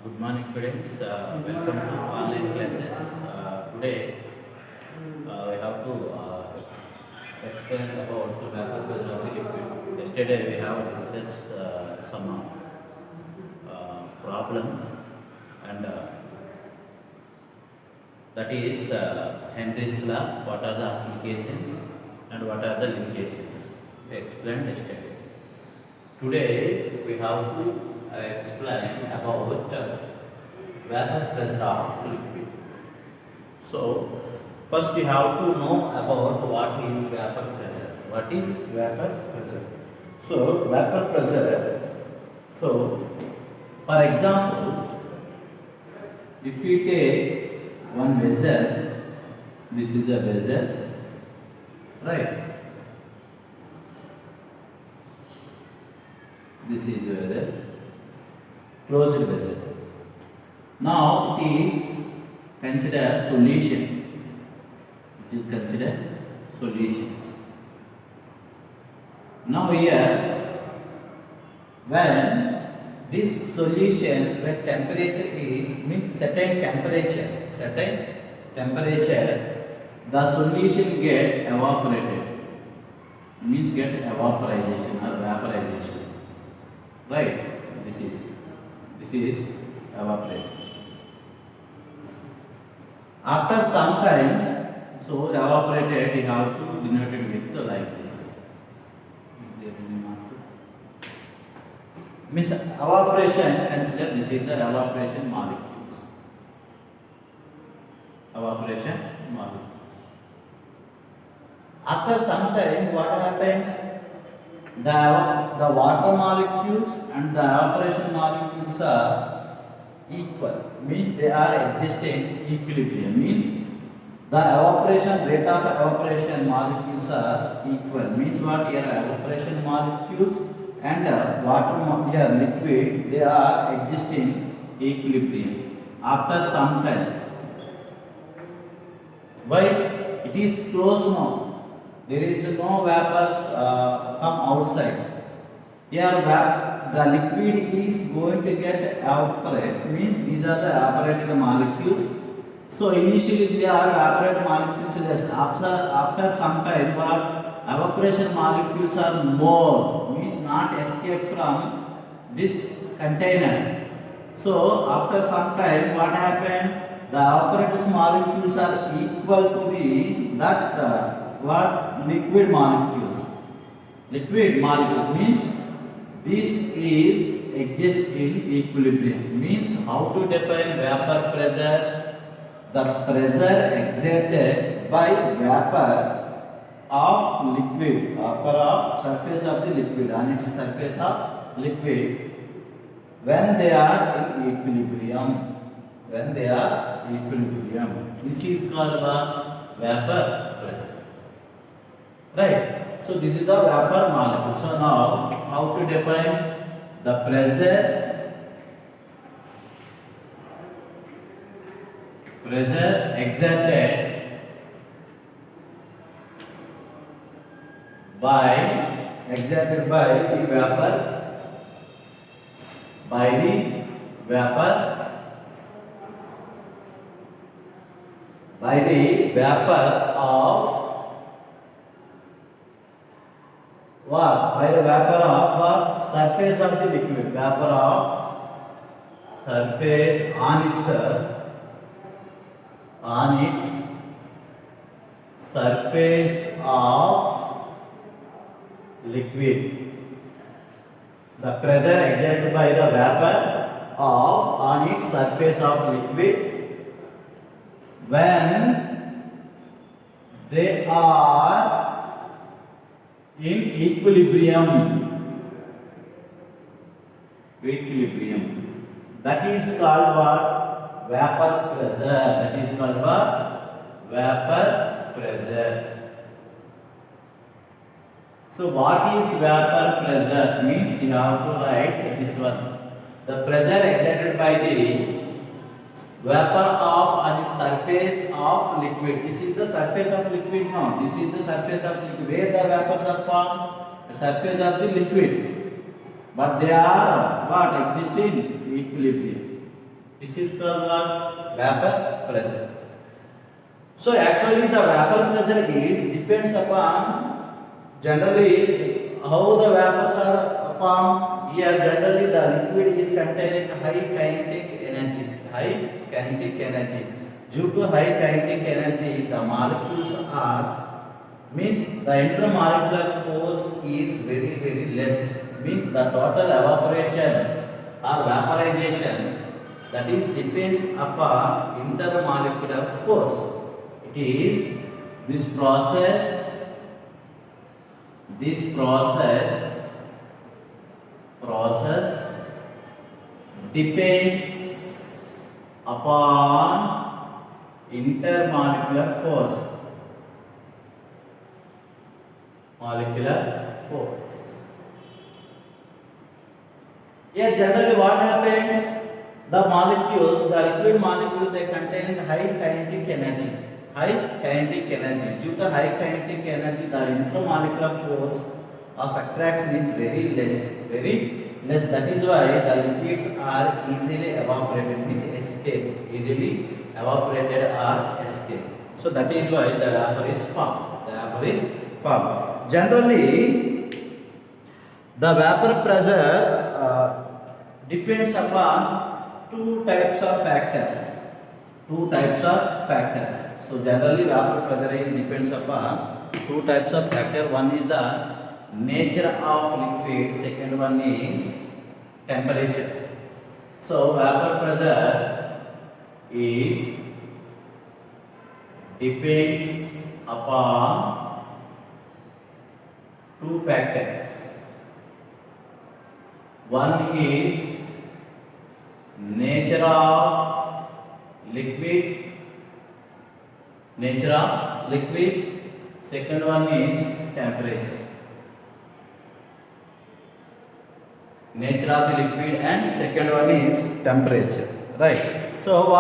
Good morning, students. Welcome to online classes. Today, we have to explain about the vapor pressure of the liquid. Yesterday, we have discussed some problems, and that is Henry's law. What are the applications and what are the limitations? We explained yesterday. Today, we have to explain about vapor pressure of liquid. So, first we have to know about what is vapor pressure. What is vapor pressure? So, vapor pressure. So, for example, if we take one vessel, this is a vessel, right? This is a closed vessel. Now it is considered solution. It is considered solution. Now here, when this solution, when temperature is means certain temperature, the solution get evaporated. Means get evaporization or vaporization. Right? This is evaporated. After some time, so evaporated, you have to denote it with like this. Means evaporation, consider this is the evaporation molecules. Evaporation molecules. After some time, what happens? The water molecules and the evaporation molecules are equal. Means they are existing equilibrium. Means the evaporation rate of evaporation molecules are equal. Means what here evaporation molecules and water here liquid, they are existing equilibrium after some time. Why? It is closed now. There is no vapor come outside. Here the liquid is going to get evaporated. Means these are the evaporated molecules. So initially they are evaporated molecules. After some time, what evaporation molecules are more. Means not escape from this container. So after some time, what happened? The evaporated molecules are equal to the what liquid molecules. Liquid molecules means this is exist in equilibrium. Means how to define vapor pressure? The pressure exerted by vapor of liquid, vapor of surface of the liquid, on its surface of liquid, when they are in equilibrium. When they are equilibrium, this is called the vapor pressure. Right. So this is the vapor molecule. So now how to define the pressure exerted by the vapor of what? By the vapor of what? Surface of the liquid. Vapor of surface on its surface of liquid. The pressure exerted by the vapor of on its surface of liquid when they are in equilibrium. That is called what? Vapor pressure. That is called what? Vapor pressure. So what is vapor pressure? Means you have to write this one. The pressure exerted by the vapor of on its surface of liquid. This is the surface of liquid now. This is the surface of liquid. Where the vapors are formed? The surface of the liquid. But they are what? Exist in equilibrium. This is called what? Vapor pressure. So actually the vapor pressure is depends upon generally how the vapors are formed. Here generally the liquid is containing high kinetic energy. High kinetic energy. Due to high kinetic energy, the molecules are means the intermolecular force is very less. Means the total evaporation or vaporization, that is depends upon intermolecular force. It is this process depends upon intermolecular force. Molecular force. Yes, generally what happens? The molecules, the liquid molecule, they contain high kinetic energy. High kinetic energy. Due to high kinetic energy, the intermolecular force of attraction is very less. That is why the liquids are easily evaporated, means escape. Easily evaporated or escape. So that is why the vapor is formed. Generally, the vapor pressure depends upon two types of factors. So generally vapor pressure depends upon two types of factors. One is the nature of liquid, second one is temperature. So vapor pressure is depends upon two factors. One is nature of liquid, second one is temperature. Nature of the liquid and second one is temperature. Right. So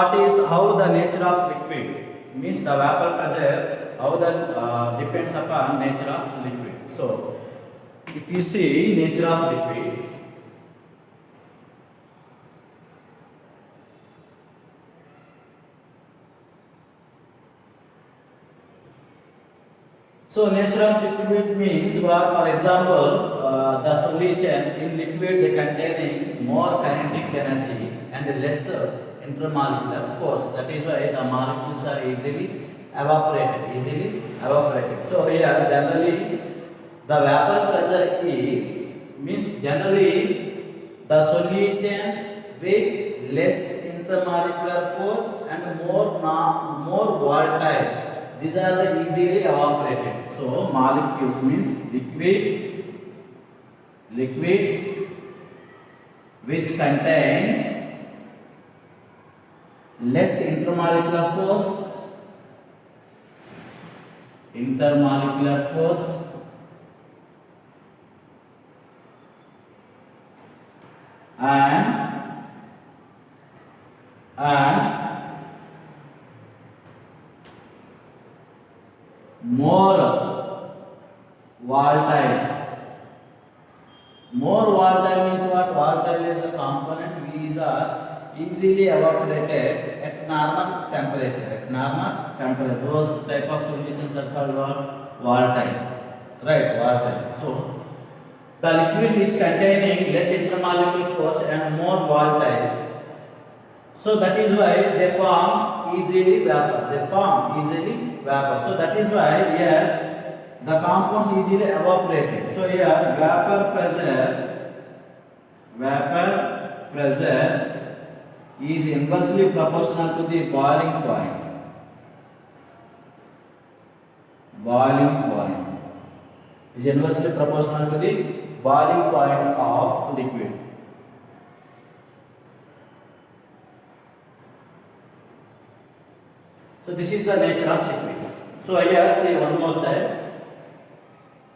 how the nature of liquid means the vapor pressure, how that depends upon nature of liquid. So if you see nature of liquids, so nature of liquid means what? For example, the solution in liquid they containing more kinetic energy and lesser intermolecular force. That is why the molecules are easily evaporated. So here generally the vapor pressure is means generally the solutions with less intermolecular force and more volatile. These are the easily evaporated. So molecules means liquids which contains less intermolecular force and more volatile. More volatile means what? Volatile is a component which are easily evaporated at normal temperature. Those type of solutions are called what? Volatile. Right, volatile. So the liquid which containing less intermolecular force and more volatile. So that is why they form easily vapor. So that is why here the compounds easily evaporated. So here vapor pressure is inversely proportional to the boiling point. Is inversely proportional to the boiling point of liquid. So this is the nature of liquids. So here say one more time.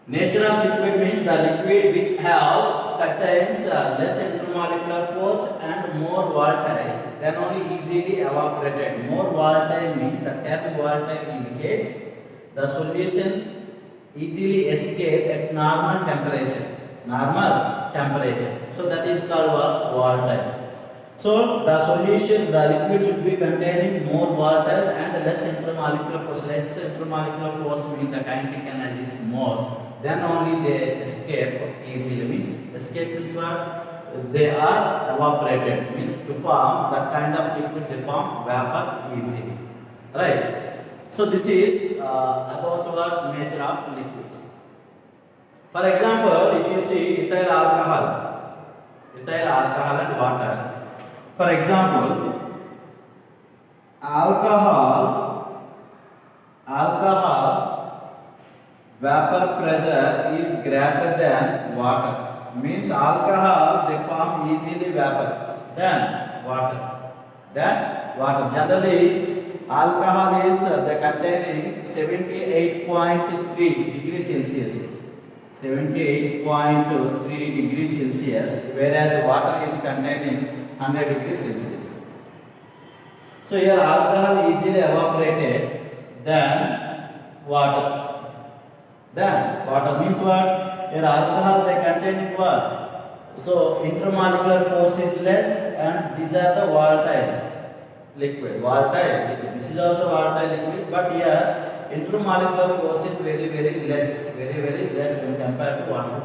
Nature of liquid means the liquid which contains less intermolecular force and more volatile, then only easily evaporated. More volatile means the term volatile indicates the solution easily escape at normal temperature. So that is called volatile. So the solution, the liquid should be containing more water and less intermolecular force. Less intermolecular force means the kinetic energy is more. Then only they escape easily. Means escape means what? They are evaporated. Means to form that kind of liquid, they form vapor easily. Right. So this is about what nature of liquids. For example, if you see ethyl alcohol and water. For example, alcohol vapor pressure is greater than water. Means alcohol they form easily vapor than water. Generally, alcohol is they containing 78.3 degrees Celsius. 78.3 degrees Celsius, whereas water is containing 100 degrees Celsius. So here alcohol easily evaporated than water. Means what? Here alcohol they containing what? So intermolecular force is less, and these are the volatile liquid. This is also volatile liquid, but here intermolecular force is very less when compared to water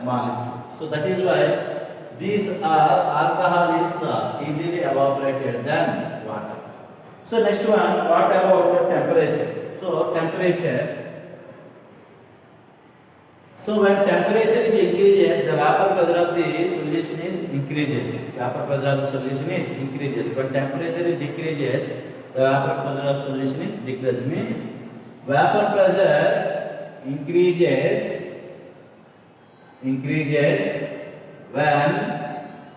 molecule. So that is why these are alcohol is easily evaporated than water. So next one, what about the temperature? So temperature. So when temperature is increases, the vapor pressure of the solution is increases. When temperature is decreases, the vapor pressure of solution is decreases. Means vapor pressure increases when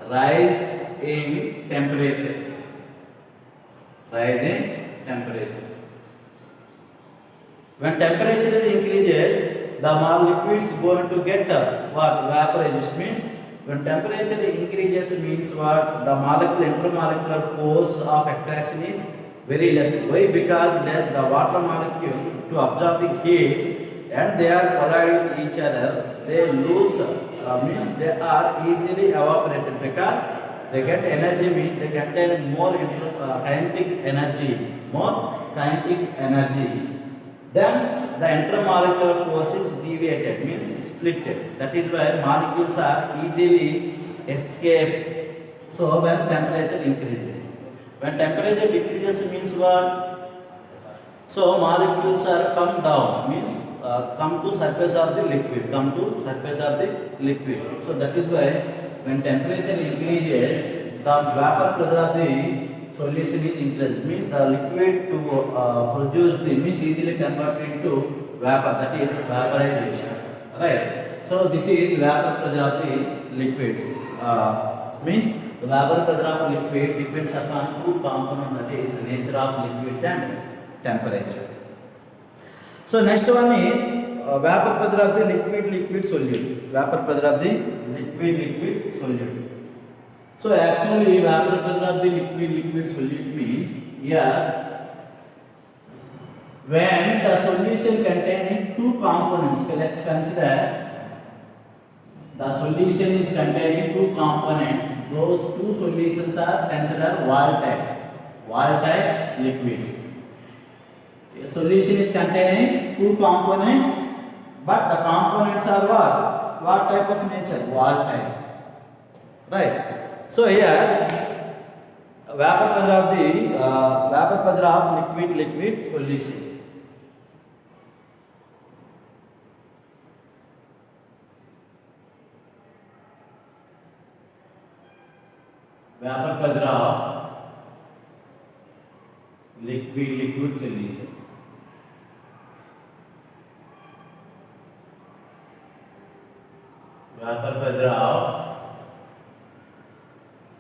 rise in temperature. When temperature is increases, the liquid is going to get what? Vaporization. Means when temperature increases means what? The intermolecular force of attraction is very less. Why? Because less the water molecule to absorb the heat, and they are colliding with each other. They lose. Means they are easily evaporated because they get energy. Means they contain more kinetic energy. Then the intermolecular force is deviated, means splitted. That is why molecules are easily escape. So when temperature increases, when temperature decreases means what? So molecules are come down, means come to surface of the liquid. So that is why when temperature increases, the vapor pressure of the solution is increased. Means the liquid to produce the means easily converted into vapor. That is vaporization. Right. So this is vapor pressure of the liquids. Means the vapor pressure of liquid depends upon two components, that is nature of liquids and temperature. So next one is vapor pressure of the liquid solute. So actually vapor pressure of the liquid solute means here when the solution containing two components. Let's consider the solution is containing two components. Those two solutions are considered wall-type liquids. The solution is containing two components, but the components are what? What type of nature? Wall-type. Right. So here vapor pressure of liquid solution. Vapor pressure of liquid solution. Vapor pressure of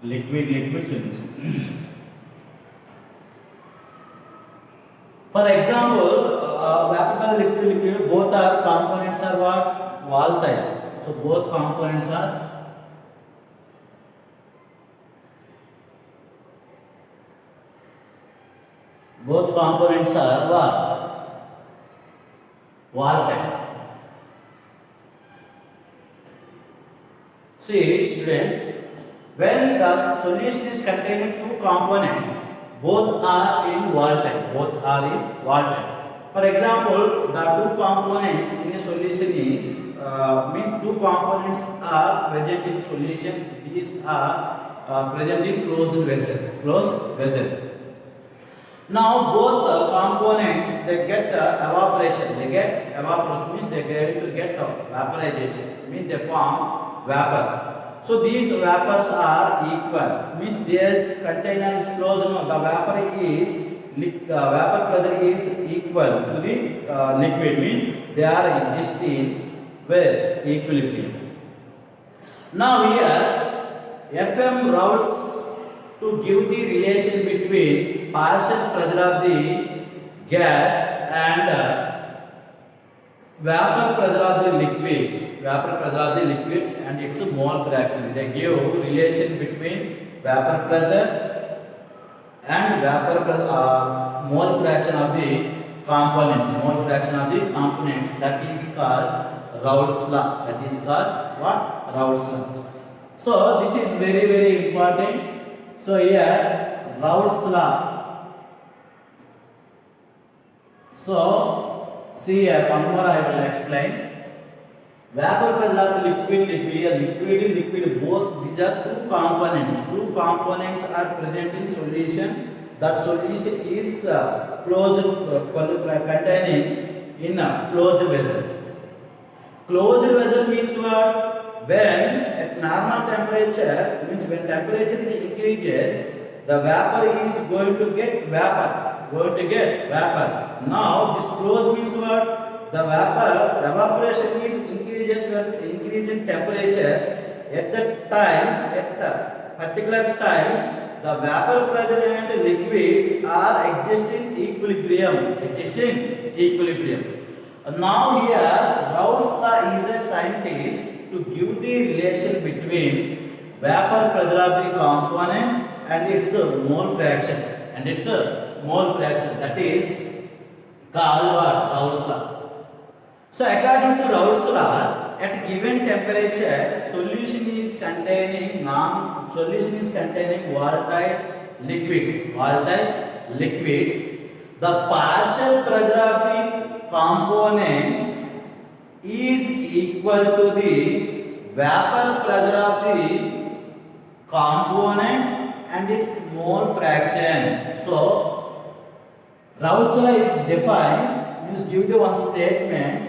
liquid solution. For example, vapor pressure liquid, both are components are what? Wall type. So both components are what? Wall type. See students, when the solution is containing two components, both are in volatile. Both are in volatile. For example, the two components in a solution is mean two components are present in solution. These are present in closed vessel. Closed vessel. Now both components they get evaporation. They get evaporation means they get to get vaporization. Means they form vapor. So these vapors are equal. Means this container is closed. No, the vapor is vapor pressure is equal to the liquid. Means they are existing with equilibrium. Now here Fm routes to give the relation between partial pressure of the gas and vapor pressure of the liquids. Vapor pressure of the liquids and its mole fraction. They give relation between vapor pressure and mole fraction of the components. Mole fraction of the components. That is called Raoult's law. That is called what? Raoult's law. So this is very very important. So here Raoult's law. So see here one more I will explain. Vapor pressure of the liquid both these are two components. Two components are present in solution. That solution is closed containing in a closed vessel. Closed vessel means what? When at normal temperature, means when temperature increases, the vapor is going to get vapor. Now this close means what? The evaporation is increases when increase in temperature. At that time, at a particular time, the vapor pressure and liquids are existing equilibrium. Now here Raoult's law is a scientist to give the relation between vapor pressure of the components and its mole fraction. That is called what? Raoult's law. So according to Raoult's law, at given temperature, solution is containing volatile liquids. The partial pressure of the components is equal to the vapor pressure of the components and its mole fraction. So Raoult's law is defined, means give the one statement.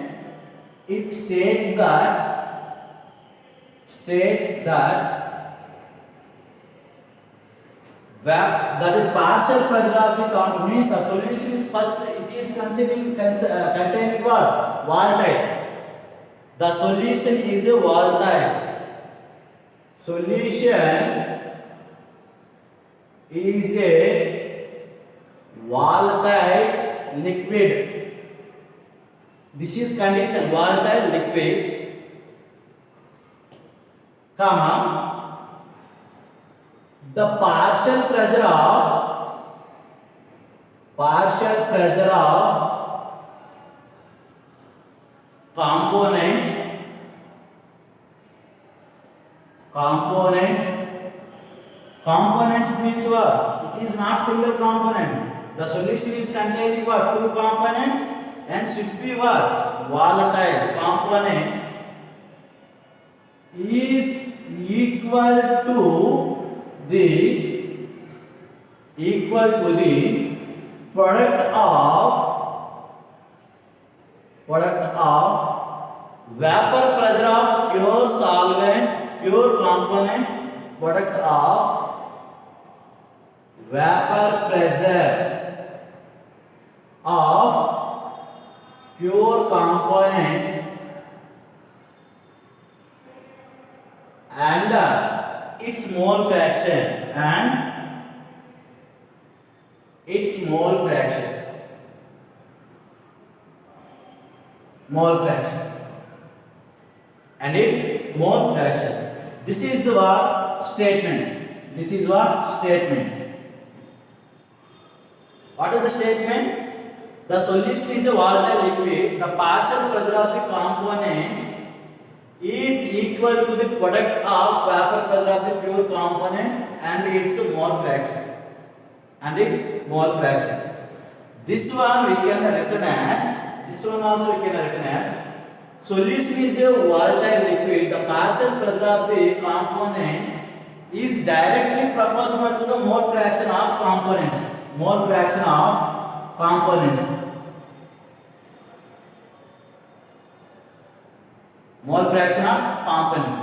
It states that the partial pressure of the component, the solution is first it is containing what? Volatile. The solution is a volatile. Solution is a volatile liquid. This is condition volatile liquid, comma, the partial pressure of components means what? It is not single component. The solution is containing what? Two components and should be what? Volatile components is equal to the product of vapor pressure of pure solvent, pure components, product of vapor pressure of pure components and its mole fraction and its mole fraction. This is the statement. What is the statement? The solution is a volatile liquid. The partial pressure of the components is equal to the product of vapor pressure of the pure components and its mole fraction. This one we can written as, this one also we can written as, solution is a volatile liquid. The partial pressure of the components is directly proportional to the mole fraction of components. Mole fraction of components. Mole fraction of components.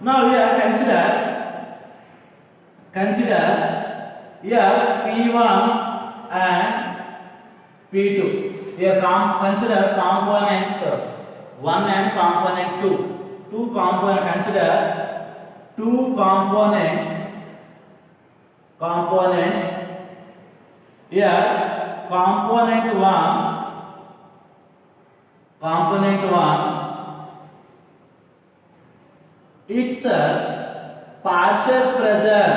Now we are consider here P1 and P2. We are consider component 1 and component 2. Consider two components. Here component 1 its partial pressure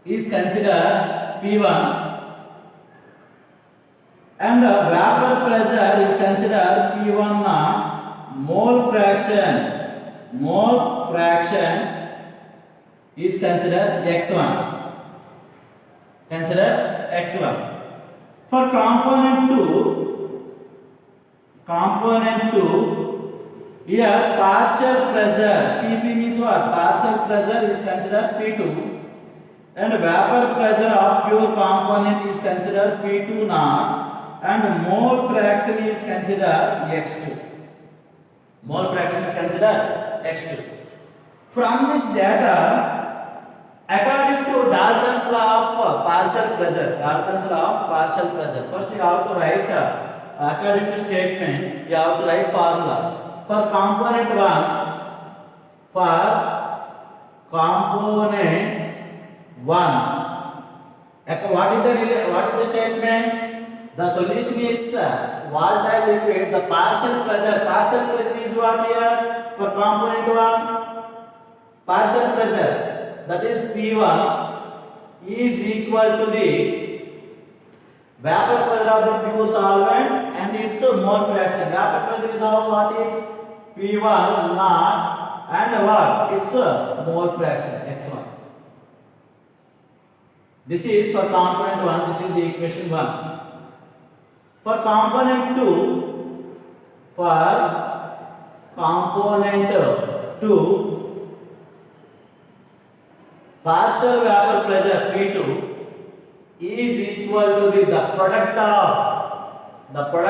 is considered P1 and vapor pressure is considered P1 naught. Mole fraction is considered X1. For component 2, here partial pressure PP means what? Partial pressure is considered P2 and vapor pressure of pure component is considered P2 naught and mole fraction is considered X2. From this data, according to Dalton's law of partial pressure, first you have to write according to statement, you have to write formula. For component 1, what is the statement? The solution is volatile liquid. The partial pressure is what here? For component 1, partial pressure, that is P1 is equal to the vapor pressure of the pure solvent and its mole fraction. Vapor pressure is what is P1 naught and what? Its mole fraction X1. This is for component 1, this is equation 1. For component 2, partial vapor pressure P2 is equal to the product of vapor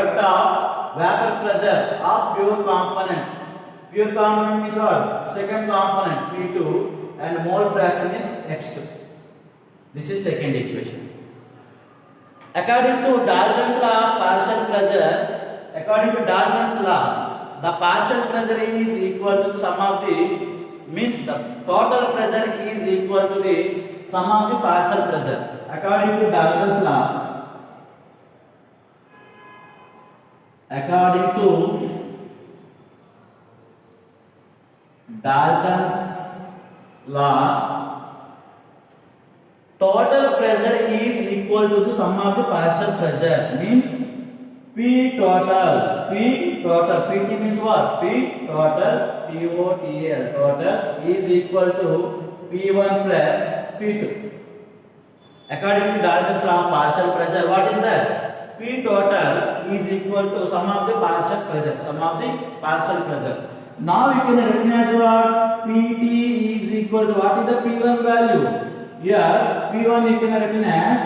pressure of pure component. Pure component means what? Second component P2 and mole fraction is X2. This is second equation. According to Dalton's law of partial pressure, the partial pressure is equal to the sum of the total pressure is equal to the sum of the partial pressure. According to Dalton's law, total pressure is equal to the sum of the partial pressure. Means P total, PT means what? P total, total is equal to P1 plus P2. According to Dalton's law of partial pressure, what is that? P total is equal to sum of the partial pressure. Now we can recognize what? PT is equal to what is the P1 value? Here P1 you can recognize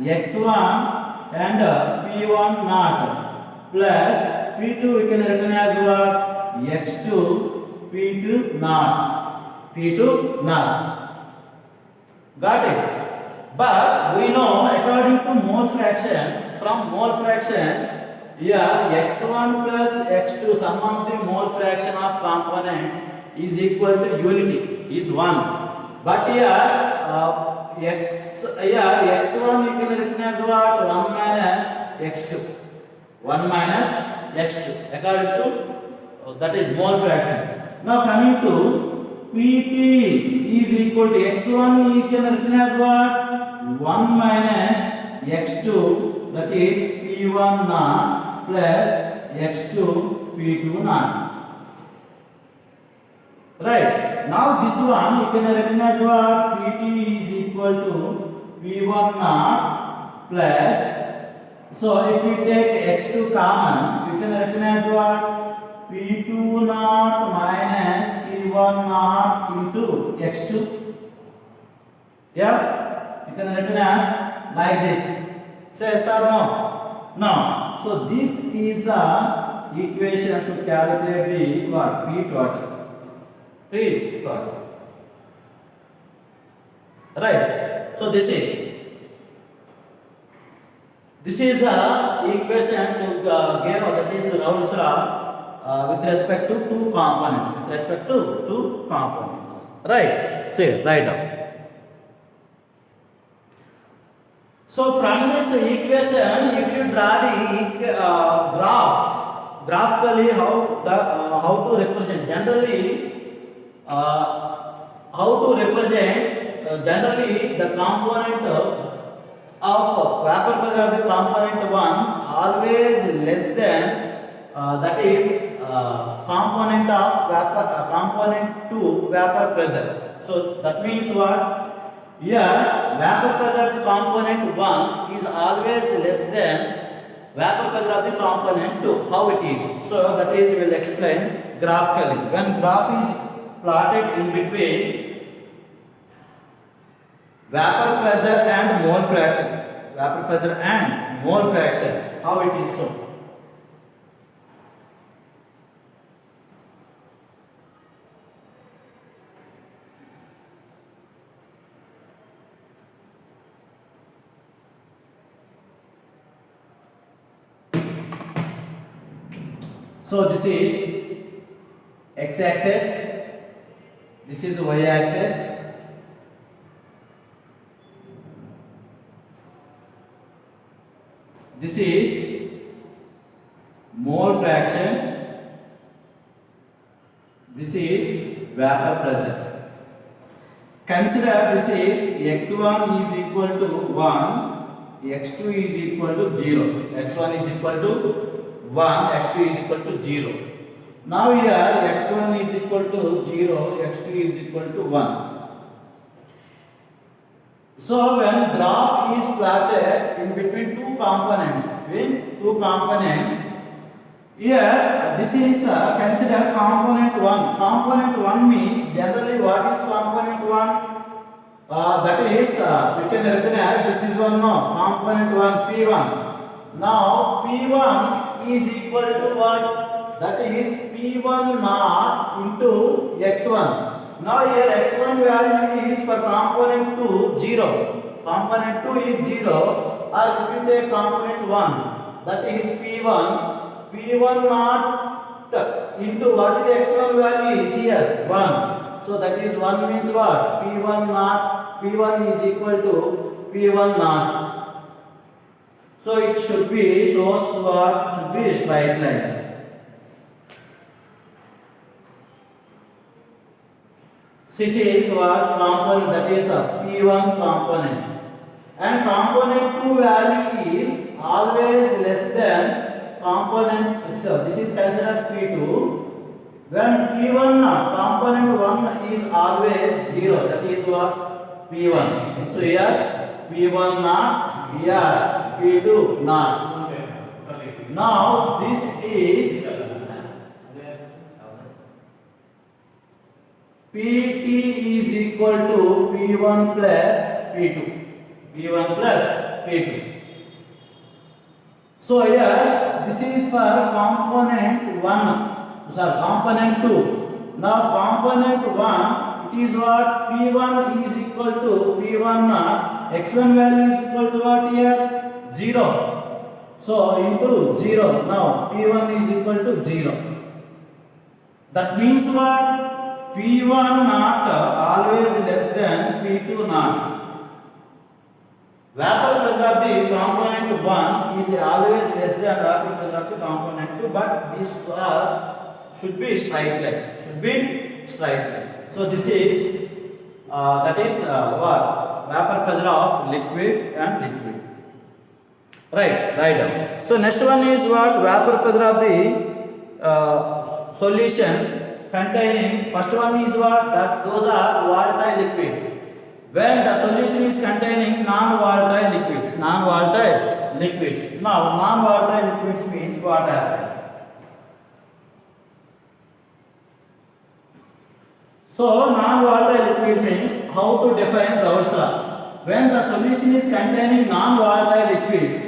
X1 and P1 naught plus P2 we can recognize what? X2 P2 naught. Got it? But we know according to mole fraction, here X1 plus X2 sum of the mole fraction of components is equal to unity, is 1. But here X1 you can recognize what? 1 minus X2 according to that is mole fraction. Now coming to PT is equal to X1 you can recognize what? 1 minus X2 that is P1 naught plus X2 P2 naught. Right. Now this one you can recognize what Pt is equal to P1 naught plus. So if we take X2 common, you can recognize what P2 naught minus P1 naught into X2. Yeah, you can recognize like this. So yes or no? No. So this is the equation to calculate the what? P total. P total. Right. So this is the equation to give that is Raoult's law with respect to two components. With respect to two components. Right. Say write down. So from this equation, if you draw the graphically how to represent generally the component of vapor pressure of the component 1 always less than that is component of component 2 vapor pressure. So that means what? Here, vapor pressure of the component 1 is always less than vapor pressure of the component 2. How it is? So that is we will explain graphically. When graph is plotted in between vapor pressure and mole fraction. Vapor pressure and mole fraction. How it is so? So this is x-axis, this is y-axis, this is mole fraction, this is vapor pressure. Consider this is x1 is equal to 1, x2 is equal to 0, x1 is equal to 1, x2 is equal to 0. Now here x1 is equal to 0, x2 is equal to 1. So when graph is plotted in between two components, here this is consider component 1. Component 1 means generally what is component 1? That is we can recognize this is one no component 1 P1. Now P1 is equal to what? That is P1 naught into x1. Now here x1 value is for component 2 0. Component 2 is 0, or if you take component 1, that is P1 naught into what is x1 value is here 1. So that is 1 means what? P1 naught, P1 is equal to P1 naught. So it should be should be straight lines. This is what component, that is a P1 component, and component 2 value is always less than component. So this is considered P2. When P1 component 1 is always 0, that is what? P1. So here P1 naught, here P2 naught. Now this is Pt is equal to P1 plus P2. P1 plus P2. So here this is for component 1. Sorry, component 2. Now component 1, it is what? P1 is equal to P1 naught. X1 value is equal to what here? 0. So into 0. Now P1 is equal to 0. That means what? P1 naught always less than P2 naught. Vapor pressure of the component 1 is always less than vapor pressure of the component 2, but this should be straight line. Should be straight line. So this is that is what? Vapor pressure of liquid and liquid. Right down. So next one is what? Vapor pressure of the solution containing, first one is what? That those are volatile liquids. When the solution is containing non-volatile liquids, non-volatile liquids. Now, non-volatile liquids means what happens? So, non-volatile liquid means how to define Raoult's law. When the solution is containing non-volatile liquids,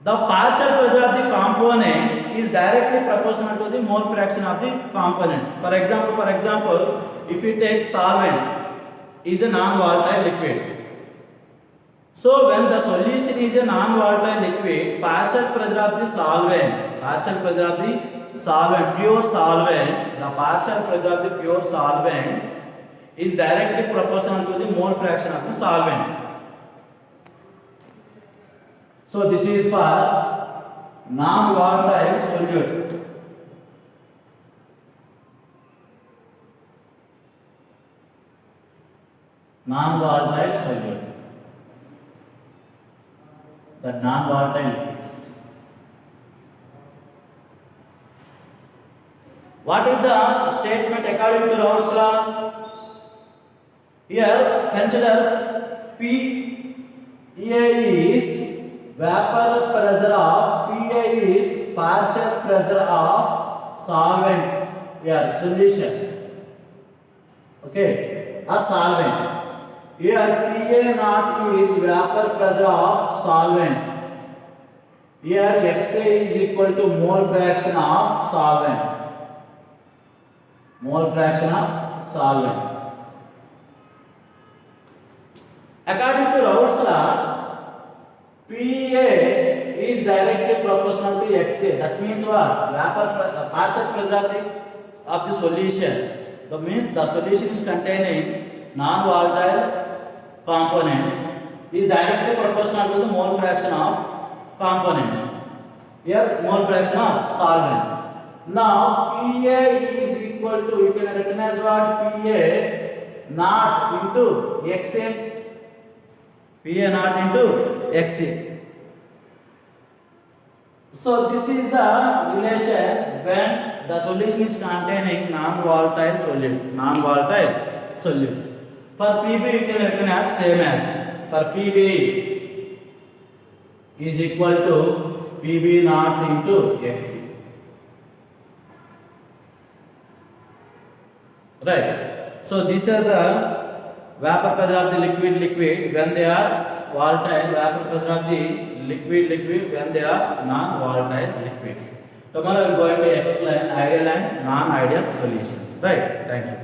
the partial pressure of the components is directly proportional to the mole fraction of the component. For example, if you take solvent is a non-volatile liquid. So when the solution is a non-volatile liquid, partial pressure of the solvent, pure solvent, the partial pressure of the pure solvent is directly proportional to the mole fraction of the solvent. So this is for non-volatile solute. Non-volatile solute. The non-volatile liquids. What is the statement according to Raoult's law? Here consider PA is vapor pressure of PA is partial pressure of solvent, solution, okay, or solvent. Here PA naught is vapor pressure of solvent. Here XA is equal to mole fraction of solvent. Mole fraction of solvent. According to Raoult's law, PA is directly proportional to XA. That means what? Partial pressure of the solution. That means the solution is containing non-volatile components is directly proportional to the mole fraction of components. Here mole fraction of solvent. Now PA is equal to, you can written as what? PA naught into XA. PA naught into XA. So this is the relation when the solution is containing non-volatile solute. For PB you can written as same as, for PB is equal to PB naught into XB. Right. So these are the vapor pressure of the liquid when they are volatile, vapor pressure of the liquid when they are non-volatile liquids. Tomorrow I am going to explain ideal and non-ideal solutions. Right. Thank you.